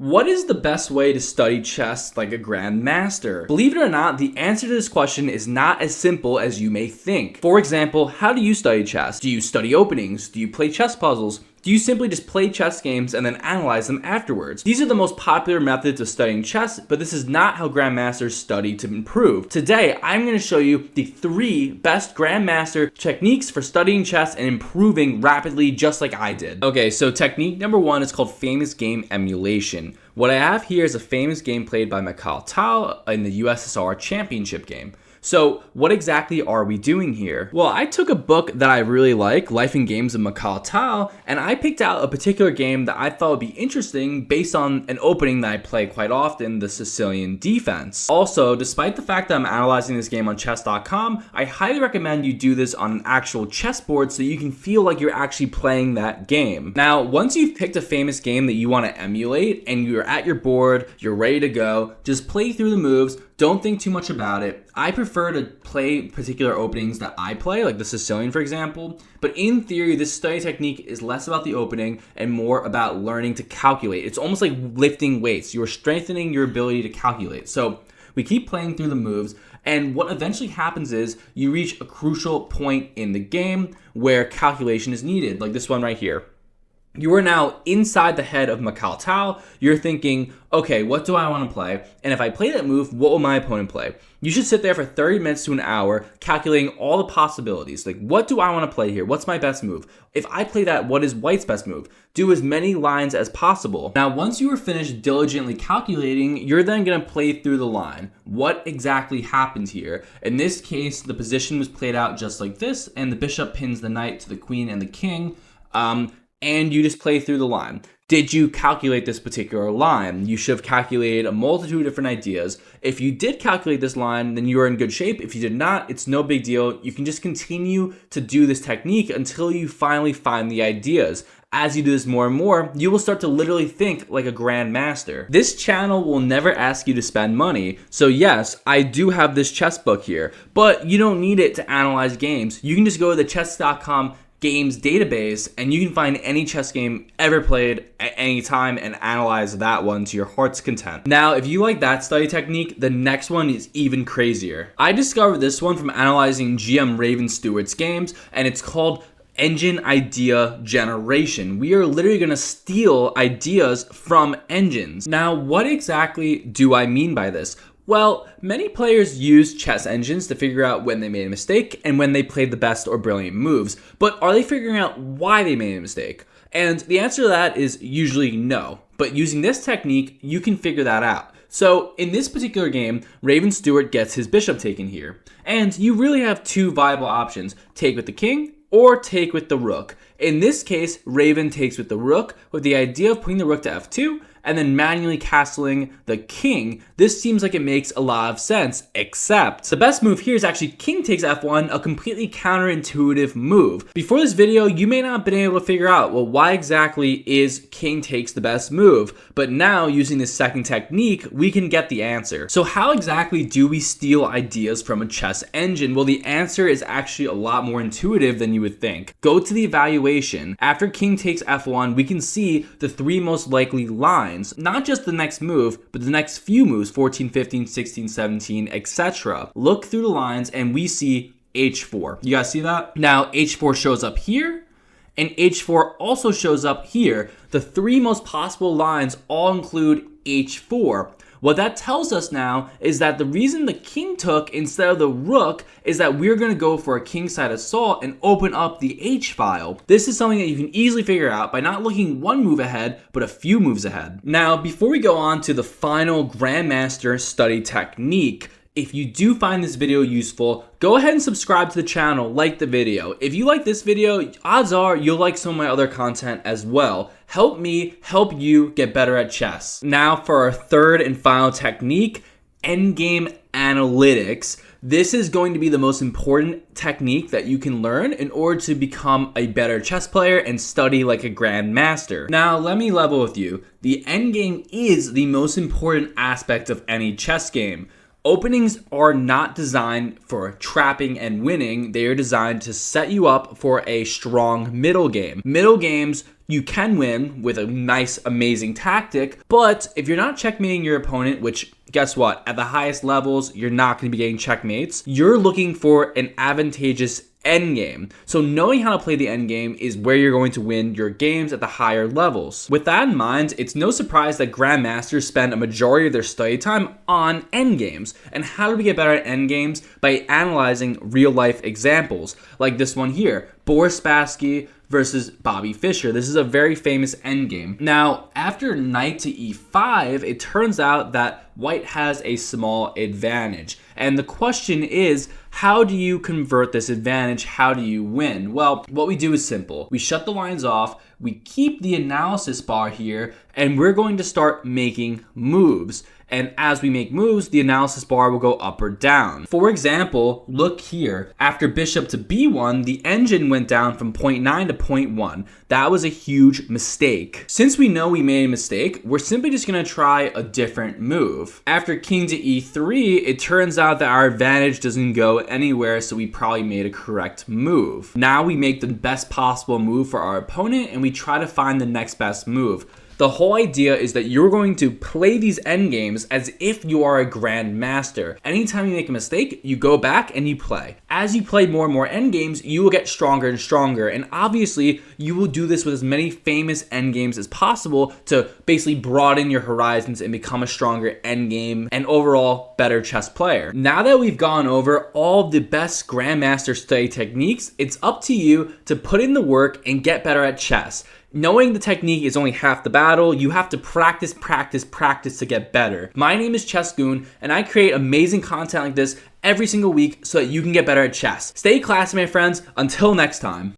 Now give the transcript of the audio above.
What is the best way to study chess like a grandmaster? Believe it or not, the answer to this question is not as simple as you may think. For example, how do you study chess? Do you study openings? Do you play chess puzzles? Do you simply just play chess games and then analyze them afterwards? These are the most popular methods of studying chess, but this is not how grandmasters study to improve. Today, I'm going to show you the 3 best grandmaster techniques for studying chess and improving rapidly, just like I did. Okay, so technique number 1 is called famous game emulation. What I have here is a famous game played by Mikhail Tal in the USSR championship game. So what exactly are we doing here? Well, I took a book that I really like, Life and Games of Mikhail Tal, and I picked out a particular game that I thought would be interesting based on an opening that I play quite often, the Sicilian defense. Also, despite the fact that I'm analyzing this game on chess.com, I highly recommend you do this on an actual chessboard so you can feel like you're actually playing that game. Now, once you've picked a famous game that you want to emulate and you're at your board, you're ready to go, just play through the moves. Don't think too much about it. I prefer to play particular openings that I play, like the Sicilian, for example. But in theory, this study technique is less about the opening and more about learning to calculate. It's almost like lifting weights. You're strengthening your ability to calculate. So we keep playing through the moves. And what eventually happens is you reach a crucial point in the game where calculation is needed, like this one right here. You are now inside the head of Mikhail Tal. You're thinking, okay, what do I want to play? And if I play that move, what will my opponent play? You should sit there for 30 minutes to an hour calculating all the possibilities. Like, what do I want to play here? What's my best move? If I play that, what is White's best move? Do as many lines as possible. Now, once you are finished diligently calculating, you're then going to play through the line. What exactly happened here? In this case, the position was played out just like this, and the bishop pins the knight to the queen and the king. And you just play through the line. Did you calculate this particular line? You should have calculated a multitude of different ideas. If you did calculate this line, then you are in good shape. If you did not, it's no big deal. You can just continue to do this technique until you finally find the ideas. As you do this more and more, you will start to literally think like a grandmaster. This channel will never ask you to spend money. So yes, I do have this chess book here, but you don't need it to analyze games. You can just go to the chess.com games database and you can find any chess game ever played at any time and analyze that one to your heart's content. Now, if you like that study technique, the next one is even crazier. I discovered this one from analyzing GM Raven Stewart's games, and it's called engine idea generation. We are literally going to steal ideas from engines. Now, what exactly do I mean by this? Well, many players use chess engines to figure out when they made a mistake and when they played the best or brilliant moves, but are they figuring out why they made a mistake? And the answer to that is usually no. But using this technique, you can figure that out. So in this particular game, Raven Stewart gets his bishop taken here. And you really have 2 viable options: take with the king or take with the rook. In this case, Raven takes with the rook with the idea of putting the rook to f2 and then manually castling the king. This seems like it makes a lot of sense, except the best move here is actually king takes f1, a completely counterintuitive move. Before this video, you may not have been able to figure out, well, why exactly is king takes the best move? But now, using this second technique, we can get the answer. So how exactly do we steal ideas from a chess engine? Well, the answer is actually a lot more intuitive than you would think. Go to the evaluation. After king takes f1, we can see the 3 most likely lines. Not just the next move, but the next few moves, 14, 15, 16, 17, etc. Look through the lines and we see h4. You guys see that? Now h4 shows up here, and h4 also shows up here. The 3 most possible lines all include h4. What that tells us now is that the reason the king took instead of the rook is that we're going to go for a kingside assault and open up the h-file. This is something that you can easily figure out by not looking 1 move ahead, but a few moves ahead. Now, before we go on to the final Grandmaster study technique, if you do find this video useful, go ahead and subscribe to the channel, like the video. If you like this video, odds are you'll like some of my other content as well. Help me help you get better at chess. Now for our 3rd and final technique, Endgame Analytics. This is going to be the most important technique that you can learn in order to become a better chess player and study like a grandmaster. Now, let me level with you. The endgame is the most important aspect of any chess game. Openings are not designed for trapping and winning. They are designed to set you up for a strong middle game. Middle games You can win with a nice, amazing tactic, but if you're not checkmating your opponent, which guess what? At the highest levels, you're not going to be getting checkmates. You're looking for an advantageous endgame. So knowing how to play the endgame is where you're going to win your games at the higher levels. With that in mind, it's no surprise that Grandmasters spend a majority of their study time on endgames. And how do we get better at endgames? By analyzing real life examples, like this one here, Boris Spassky versus Bobby Fischer. This is a very famous endgame. Now, after knight to e5, it turns out that white has a small advantage. And the question is, how do you convert this advantage? How do you win? Well, what we do is simple. We shut the lines off, we keep the analysis bar here, and we're going to start making moves. And as we make moves, the analysis bar will go up or down. For example, look here. After bishop to b1, the engine went down from 0.9 to 0.1. That was a huge mistake. Since we know we made a mistake, we're simply just gonna try a different move. After king to e3, it turns out that our advantage doesn't go anywhere, so we probably made a correct move. Now we make the best possible move for our opponent, and we try to find the next best move. The whole idea is that you're going to play these endgames as if you are a grandmaster. Anytime you make a mistake, you go back and you play. As you play more and more endgames, you will get stronger and stronger. And obviously, you will do this with as many famous endgames as possible to basically broaden your horizons and become a stronger endgame and overall better chess player. Now that we've gone over all the best grandmaster study techniques, it's up to you to put in the work and get better at chess. Knowing the technique is only half the battle. You have to practice to get better. My name is Chess Goon, and I create amazing content like this every single week so that you can get better at chess. Stay classy, my friends. Until next time.